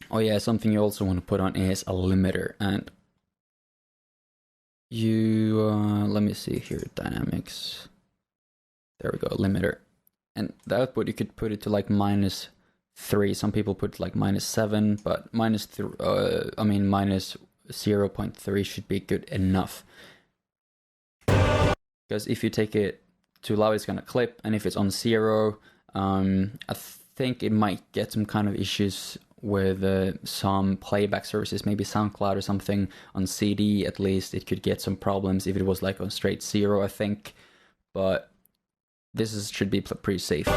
Oh yeah, something you also want to put on is a limiter, and you let me see here, dynamics. There we go, limiter. And the output, you could put it to like -3. Some people put like -7, but minus 0.3 should be good enough. Because if you take it too loud, it's gonna clip, and if it's on 0, I think it might get some kind of issues with some playback services, maybe SoundCloud or something. On CD, at least, it could get some problems if it was like on straight 0, I think. But should be pretty safe.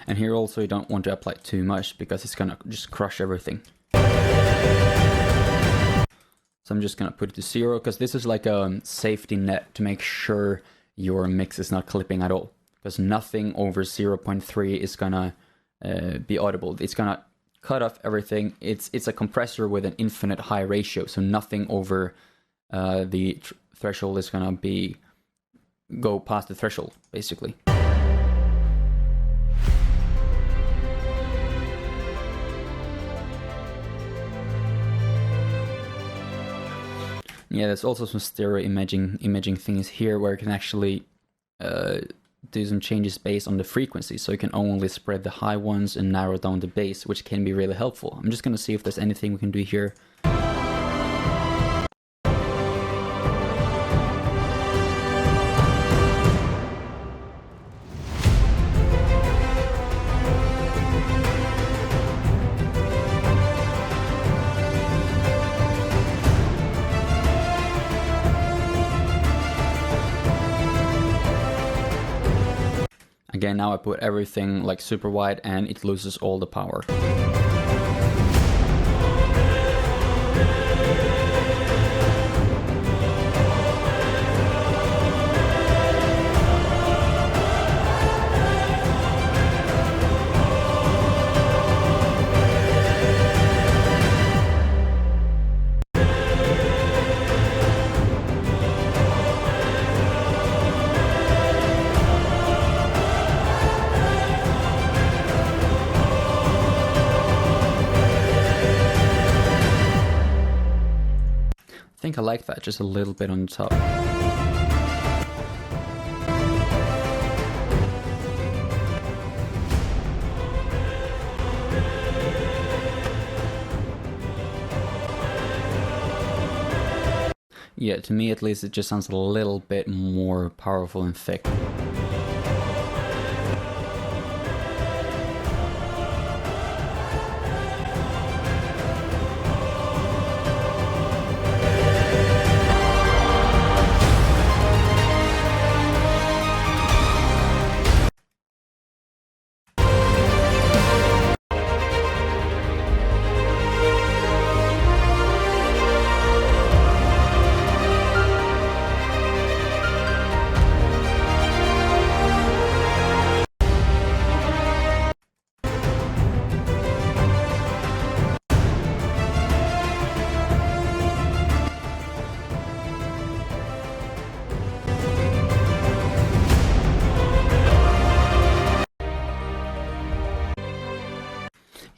And here also you don't want to apply too much because it's gonna just crush everything. So I'm just gonna put it to 0 because this is like a safety net to make sure your mix is not clipping at all. Because nothing over 0.3 is gonna be audible. It's gonna cut off everything. It's a compressor with an infinite high ratio, so nothing over the threshold is gonna go past the threshold, basically. Yeah, there's also some stereo imaging things here where you can actually do some changes based on the frequency, so you can only spread the high ones and narrow down the bass, which can be really helpful. I'm just gonna see if there's anything we can do here. Again, now I put everything like super wide and it loses all the power. I think I like that, just a little bit on the top. Yeah, to me at least it just sounds a little bit more powerful and thick.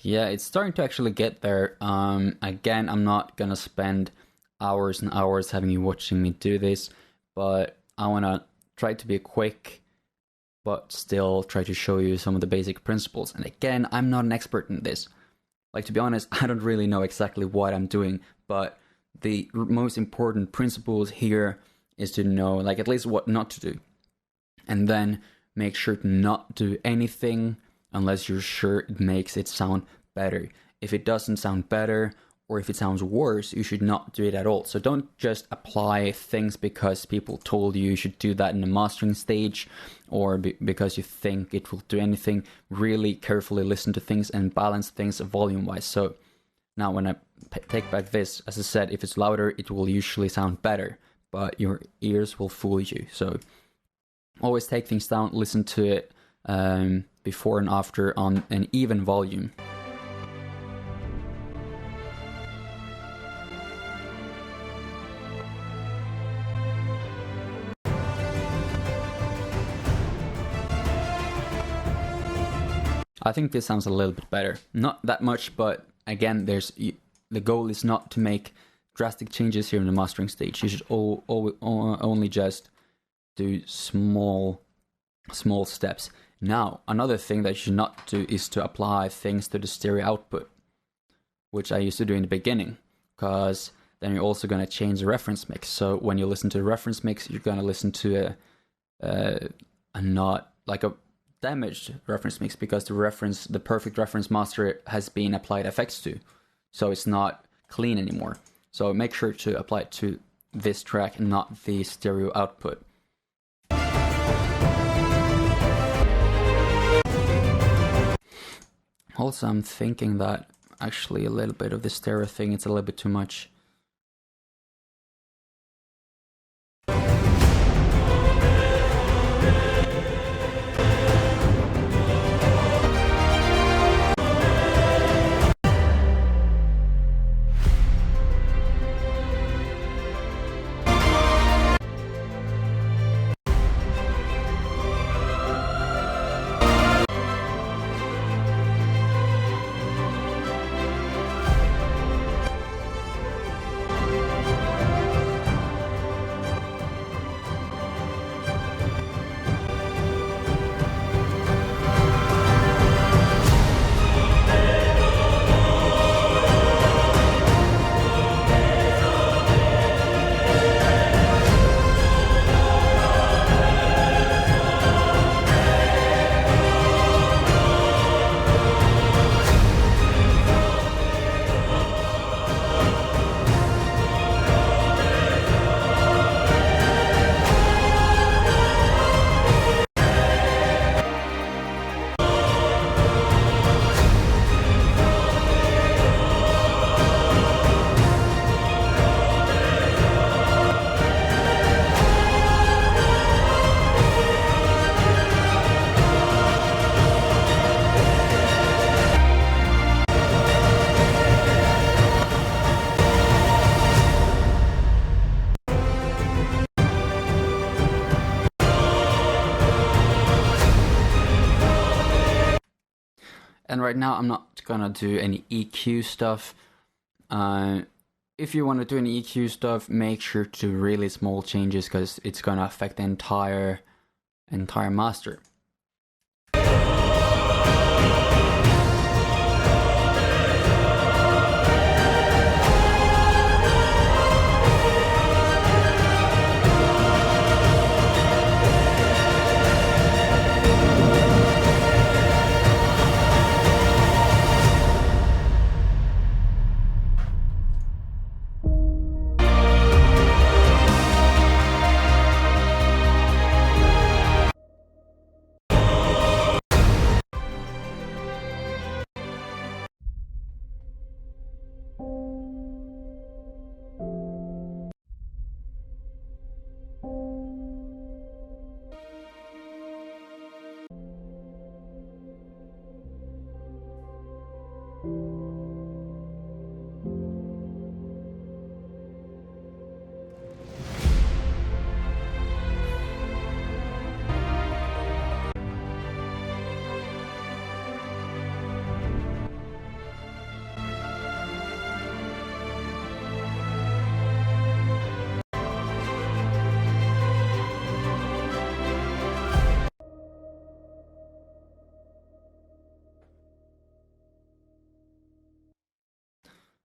Yeah, it's starting to actually get there. Again, I'm not gonna spend hours and hours having you watching me do this, but I wanna try to be quick, but still try to show you some of the basic principles. And again, I'm not an expert in this. Like, to be honest, I don't really know exactly what I'm doing, but the most important principles here is to know, like, at least what not to do. And then make sure to not do anything unless you're sure it makes it sound better. If it doesn't sound better, or if it sounds worse, you should not do it at all. So don't just apply things because people told you should do that in the mastering stage, or because you think it will do anything. Really carefully listen to things and balance things volume-wise. So now when I take back this, as I said, if it's louder, it will usually sound better, but your ears will fool you. So always take things down, listen to it before and after on an even volume. I think this sounds a little bit better. Not that much, but again, the goal is not to make drastic changes here in the mastering stage. You should only just do small steps. Now, another thing that you should not do is to apply things to the stereo output, which I used to do in the beginning, because then you're also going to change the reference mix. So when you listen to the reference mix, you're going to listen to a not like a damaged reference mix, because the perfect reference master has been applied effects to, so it's not clean anymore. So make sure to apply it to this track and not the stereo output. Also, I'm thinking that actually a little bit of the stereo thing, it's a little bit too much. And right now I'm not gonna do any EQ stuff. If you want to do any EQ stuff, make sure to really small changes, because it's gonna affect the entire master.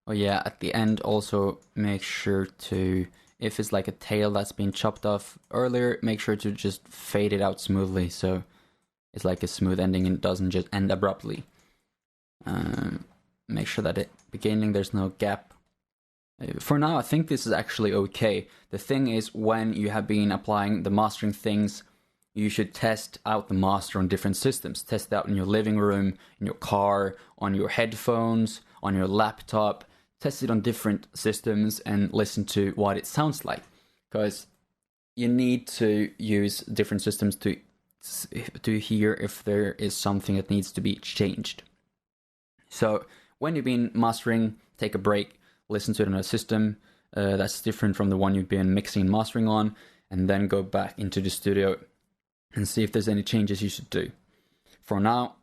Oh yeah, at the end also make sure to, if it's like a tail that's been chopped off earlier, make sure to just fade it out smoothly, so it's like a smooth ending and it doesn't just end abruptly. Make sure that at the beginning there's no gap. For now, I think this is actually okay. The thing is, when you have been applying the mastering things, you should test out the master on different systems. Test it out in your living room, in your car, on your headphones, on your laptop. Test it on different systems and listen to what it sounds like. Because you need to use different systems to hear if there is something that needs to be changed. So when you've been mastering, take a break, listen to it on a system that's different from the one you've been mixing and mastering on, and then go back into the studio and see if there's any changes you should do. For now,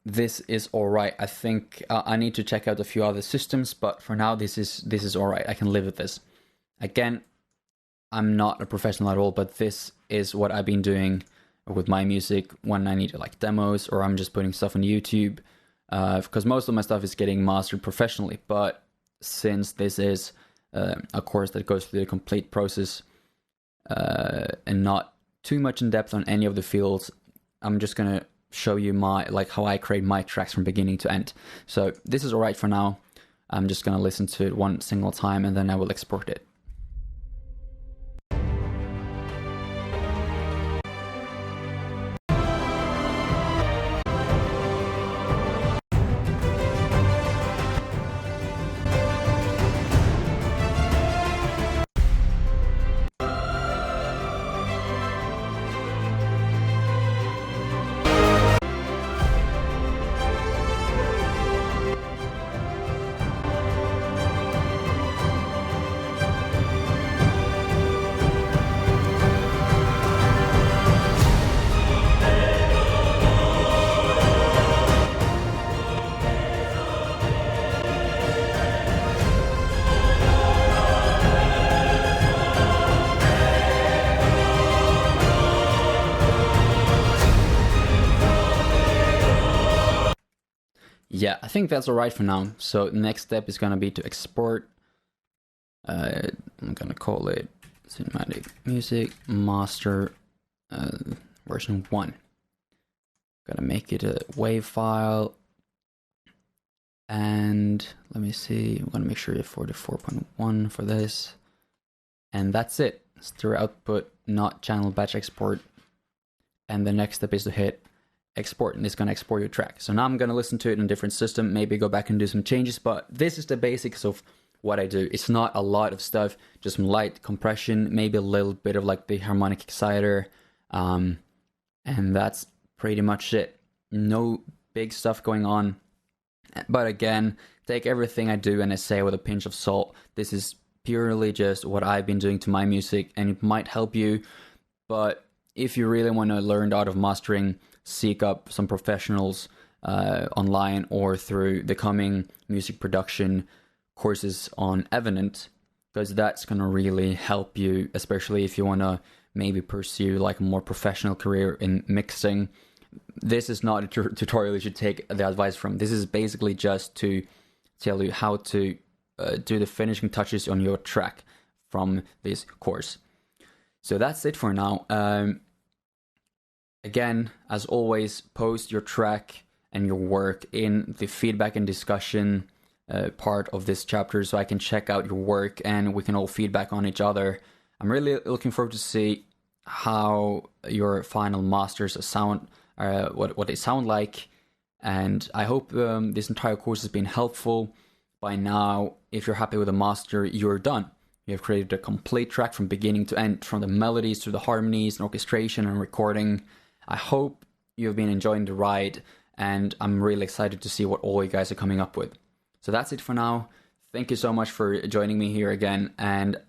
this is all right. I think I need to check out a few other systems, but for now, this is all right. I can live with this. Again, I'm not a professional at all, but this is what I've been doing with my music when I need like demos or I'm just putting stuff on YouTube, because most of my stuff is getting mastered professionally. But since this is a course that goes through the complete process and not too much in depth on any of the fields, I'm just gonna show you how I create my tracks from beginning to end. So this is all right for now. I'm just gonna listen to it one single time and then I will export it. Yeah, I think that's all right for now. So the next step is going to be to export. I'm going to call it Cinematic Music Master version 1. Going to make it a WAV file. And let me see, I'm going to make sure you have 44.1 for this. And that's it. It's through output, not channel batch export. And the next step is to hit export, and it's going to export your track. So now I'm going to listen to it in a different system, maybe go back and do some changes, but this is the basics of what I do. It's not a lot of stuff, just some light compression, maybe a little bit of like the harmonic exciter, and that's pretty much it. No big stuff going on, but again, take everything I do and I say with a pinch of salt. This is purely just what I've been doing to my music, and it might help you, but if you really want to learn the art of mastering, seek up some professionals online or through the coming music production courses on Evident, because that's going to really help you, especially if you want to maybe pursue like a more professional career in mixing. This is not a tutorial you should take the advice from. This is basically just to tell you how to do the finishing touches on your track from this course. So that's it for now. Again, as always, post your track and your work in the feedback and discussion part of this chapter so I can check out your work and we can all feedback on each other. I'm really looking forward to see how your final masters sound, what they sound like, and I hope this entire course has been helpful. By now, if you're happy with the master, you're done. You have created a complete track from beginning to end, from the melodies to the harmonies and orchestration and recording. I hope you've been enjoying the ride, and I'm really excited to see what all you guys are coming up with. So that's it for now. Thank you so much for joining me here again, and